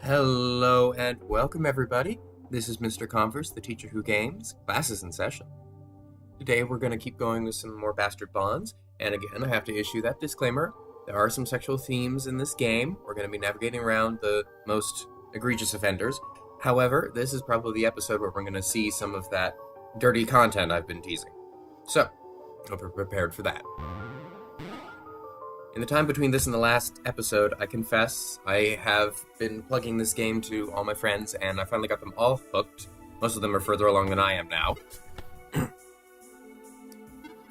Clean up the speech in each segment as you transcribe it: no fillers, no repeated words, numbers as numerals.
Hello and welcome everybody. This is Mr. Converse, the teacher who games. Class is in session. Today we're going to keep going with some more Bastard Bonds, and again I have to issue that disclaimer. There are some sexual themes in this game. We're going to be navigating around the most egregious offenders. However, this is probably the episode where we're going to see some of that dirty content I've been teasing. So, hope you're prepared for that. In the time between this and the last episode, I confess I have been plugging this game to all my friends, and I finally got them all hooked. Most of them are further along than I am now.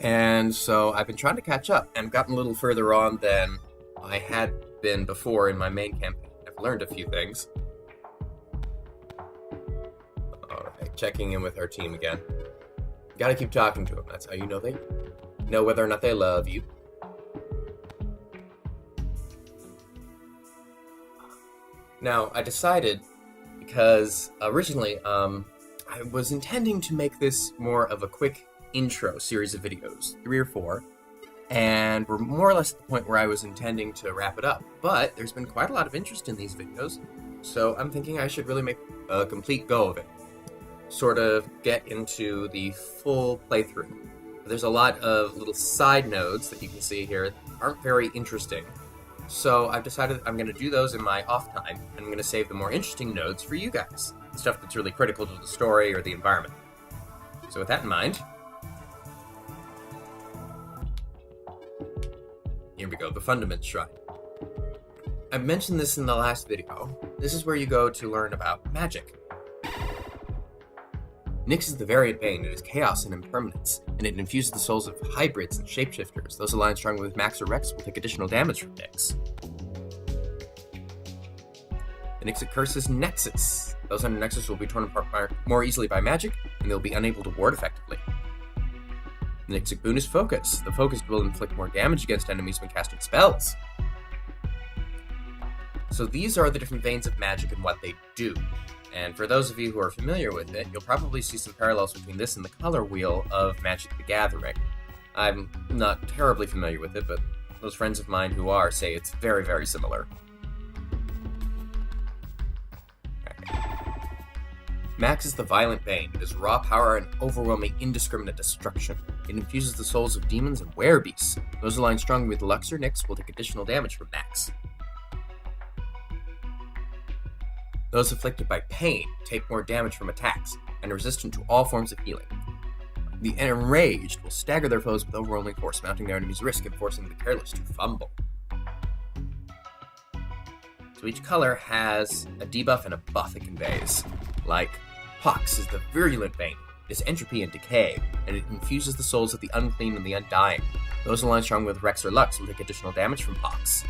And so I've been trying to catch up, and gotten a little further on than I had been before in my main campaign. I've learned a few things. Alright, checking in with our team again. Gotta keep talking to them, that's how you know they know whether or not they love you. Now, I decided, because originally, I was intending to make this more of a quick intro series of videos, 3 or 4, and we're more or less at the point where I was intending to wrap it up, but there's been quite a lot of interest in these videos, so I'm thinking I should really make a complete go of it. Sort of get into the full playthrough. There's a lot of little side nodes that you can see here that aren't very interesting. So I've decided I'm going to do those in my off time, and I'm going to save the more interesting nodes for you guys. The stuff that's really critical to the story or the environment. So with that in mind, here we go, the Fundament Shrine. I mentioned this in the last video. This is where you go to learn about magic. Nyx is the variant bane. It is chaos and impermanence, and it infuses the souls of hybrids and shapeshifters. Those aligned strongly with Max or Rex will take additional damage from Nyx. The Nyxic curse is Nexus. Those under Nexus will be torn apart more easily by magic, and they'll be unable to ward effectively. The Nyxic boon is Focus. The Focused will inflict more damage against enemies when casting spells. So these are the different veins of magic and what they do. And for those of you who are familiar with it, you'll probably see some parallels between this and the color wheel of Magic the Gathering. I'm not terribly familiar with it, but those friends of mine who are say it's very, very similar. Okay. Max is the Violent Bane. It is raw power and overwhelming indiscriminate destruction. It infuses the souls of demons and werebeasts. Those aligned strongly with Lux or Nyx will take additional damage from Max. Those afflicted by pain take more damage from attacks, and are resistant to all forms of healing. The enraged will stagger their foes with overwhelming force, mounting their enemy's risk and forcing the careless to fumble. So each color has a debuff and a buff it conveys. Like, Pox is the virulent bane. It is entropy and decay, and it infuses the souls of the unclean and the undying. Those aligned strong with Rex or Lux will take additional damage from Pox.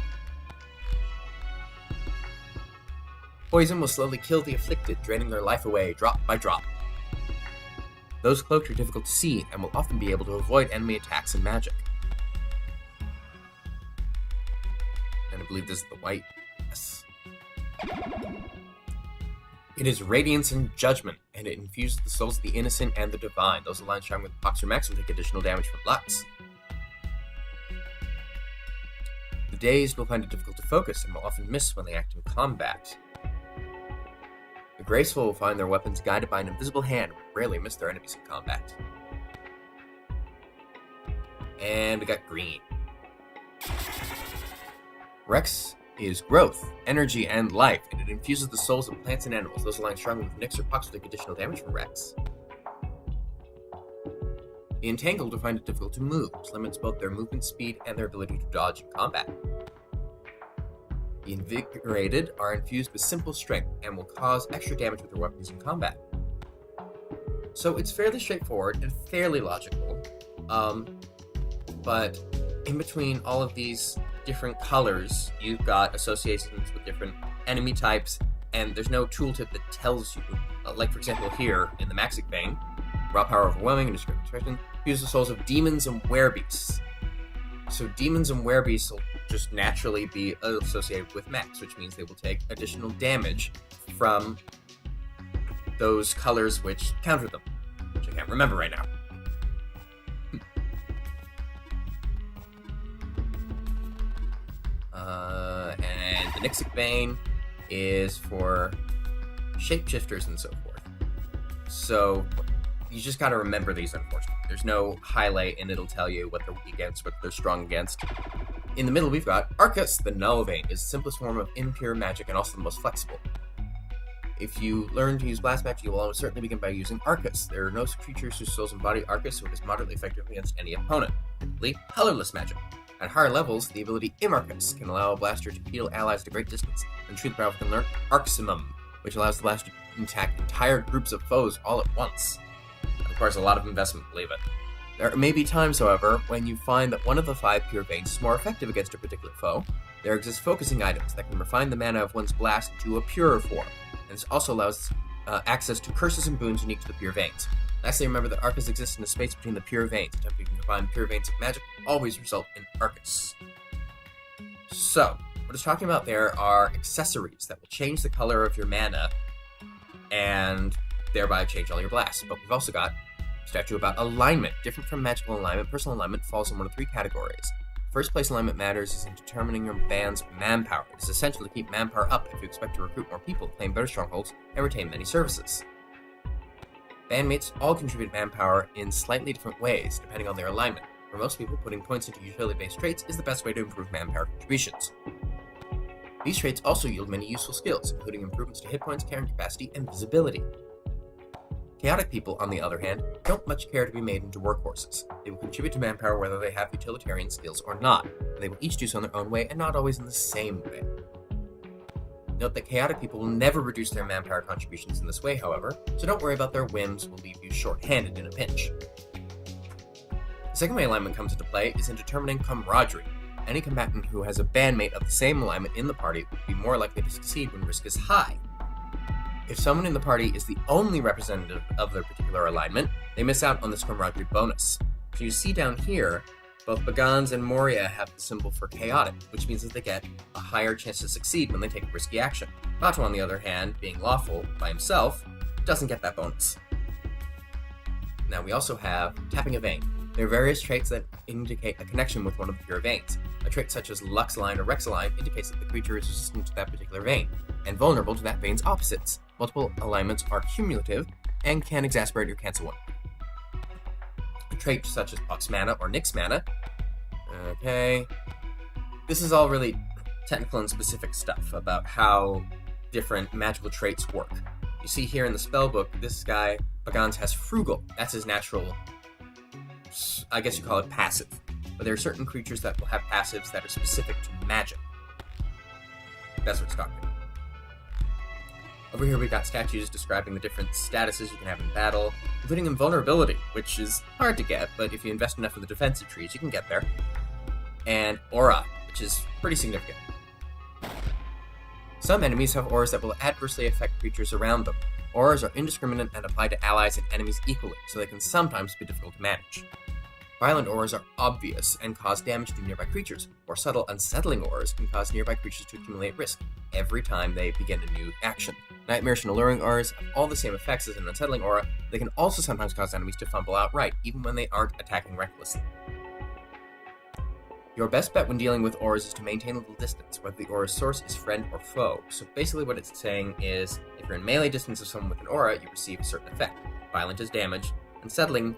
Poison will slowly kill the afflicted, draining their life away drop by drop. Those cloaked are difficult to see and will often be able to avoid enemy attacks and magic. And I believe this is the white. Yes. It is Radiance and Judgment, and it infuses the souls of the innocent and the divine. Those aligned strong with Pox or Max will take additional damage from Lux. The dazed will find it difficult to focus and will often miss when they act in combat. The graceful will find their weapons guided by an invisible hand and will rarely miss their enemies in combat. And we got green. Rex is growth, energy, and life, and it infuses the souls of plants and animals. Those aligned strongly with Nyx or Pox will take additional damage from Rex. The Entangled will find it difficult to move, which limits both their movement speed and their ability to dodge in combat. The Invigorated are infused with simple strength and will cause extra damage with their weapons in combat. So it's fairly straightforward and fairly logical, but in between all of these different colors, you've got associations with different enemy types, and there's no tooltip that tells you. Like, for example, here in the Maxic Bane, raw power overwhelming and discrimination, use the souls of demons and werebeasts. So demons and werebeasts will just naturally be associated with Max, which means they will take additional damage from those colors which counter them, which I can't remember right now. And the Nyxic Bane is for shapeshifters and so forth. So you just got to remember these, unfortunately. There's no highlight, and it'll tell you what they're weak against, what they're strong against. In the middle, we've got Arcus, the Null Vein, is the simplest form of impure magic and also the most flexible. If you learn to use Blast Magic, you will almost certainly begin by using Arcus. There are no creatures whose souls embody Arcus, so it is moderately effective against any opponent. Typically, colorless magic. At higher levels, the ability Imarcus can allow a blaster to heal allies at a great distance, and True the Power can learn Arximum, which allows the blaster to attack entire groups of foes all at once. That requires a lot of investment, believe it. There may be times, however, when you find that one of the 5 pure veins is more effective against a particular foe. There exist focusing items that can refine the mana of one's blast into a purer form, and this also allows access to curses and boons unique to the pure veins. Lastly, remember that Arcus exists in the space between the pure veins. Attempting to combine pure veins of magic will always result in Arcus. So, what it's talking about there are accessories that will change the color of your mana and thereby change all your blasts. But we've also got a statue about alignment. Different from magical alignment, personal alignment falls in one of 3 categories. First place alignment matters is in determining your band's manpower. It is essential to keep manpower up if you expect to recruit more people, claim better strongholds, and retain many services. Bandmates all contribute manpower in slightly different ways, depending on their alignment. For most people, putting points into utility-based traits is the best way to improve manpower contributions. These traits also yield many useful skills, including improvements to hit points, carrying capacity, and visibility. Chaotic people, on the other hand, don't much care to be made into workhorses. They will contribute to manpower whether they have utilitarian skills or not, and they will each do so in their own way and not always in the same way. Note that chaotic people will never reduce their manpower contributions in this way, however, so don't worry about their whims will leave you short-handed in a pinch. The second way alignment comes into play is in determining camaraderie. Any combatant who has a bandmate of the same alignment in the party will be more likely to succeed when risk is high. If someone in the party is the only representative of their particular alignment, they miss out on this camaraderie bonus. So you see down here, both Bagans and Moria have the symbol for chaotic, which means that they get a higher chance to succeed when they take a risky action. Bato, on the other hand, being lawful by himself, doesn't get that bonus. Now we also have tapping a vein. There are various traits that indicate a connection with one of the pure veins. A trait such as Luxline or Rexaline indicates that the creature is resistant to that particular vein, and vulnerable to that vein's opposites. Multiple alignments are cumulative, and can exasperate or cancel one. A trait such as Pox Mana or Nyx Mana. Okay. This is all really technical and specific stuff about how different magical traits work. You see here in the spellbook, this guy, Bagans, has Frugal. That's his natural, I guess you call it passive. But there are certain creatures that will have passives that are specific to magic. That's what it's talking about. Over here we've got statues describing the different statuses you can have in battle, including invulnerability, which is hard to get, but if you invest enough in the defensive trees, you can get there. And aura, which is pretty significant. Some enemies have auras that will adversely affect creatures around them. Auras are indiscriminate and apply to allies and enemies equally, so they can sometimes be difficult to manage. Violent auras are obvious and cause damage to nearby creatures, or subtle, unsettling auras can cause nearby creatures to accumulate risk every time they begin a new action. Nightmarish and alluring auras have all the same effects as an unsettling aura. They can also sometimes cause enemies to fumble outright, even when they aren't attacking recklessly. Your best bet when dealing with auras is to maintain a little distance, whether the aura's source is friend or foe. So basically what it's saying is, if you're in melee distance of someone with an aura, you receive a certain effect. Violent is damage, unsettling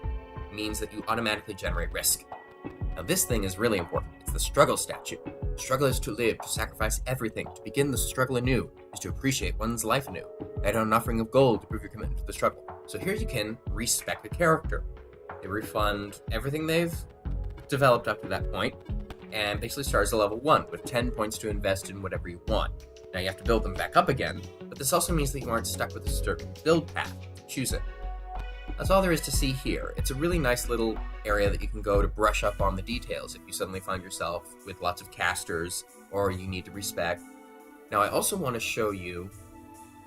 means that you automatically generate risk. Now this thing is really important. It's the struggle statue. Struggle is to live, to sacrifice everything. To begin the struggle anew is to appreciate one's life anew. Add an offering of gold to prove your commitment to the struggle. So here you can respect the character. They refund everything they've developed up to that point, and basically starts at level 1 with 10 points to invest in whatever you want. Now you have to build them back up again, but this also means that you aren't stuck with a certain build path. Choose it. That's all there is to see here. It's a really nice little area that you can go to brush up on the details if you suddenly find yourself with lots of casters or you need to respec. Now I also want to show you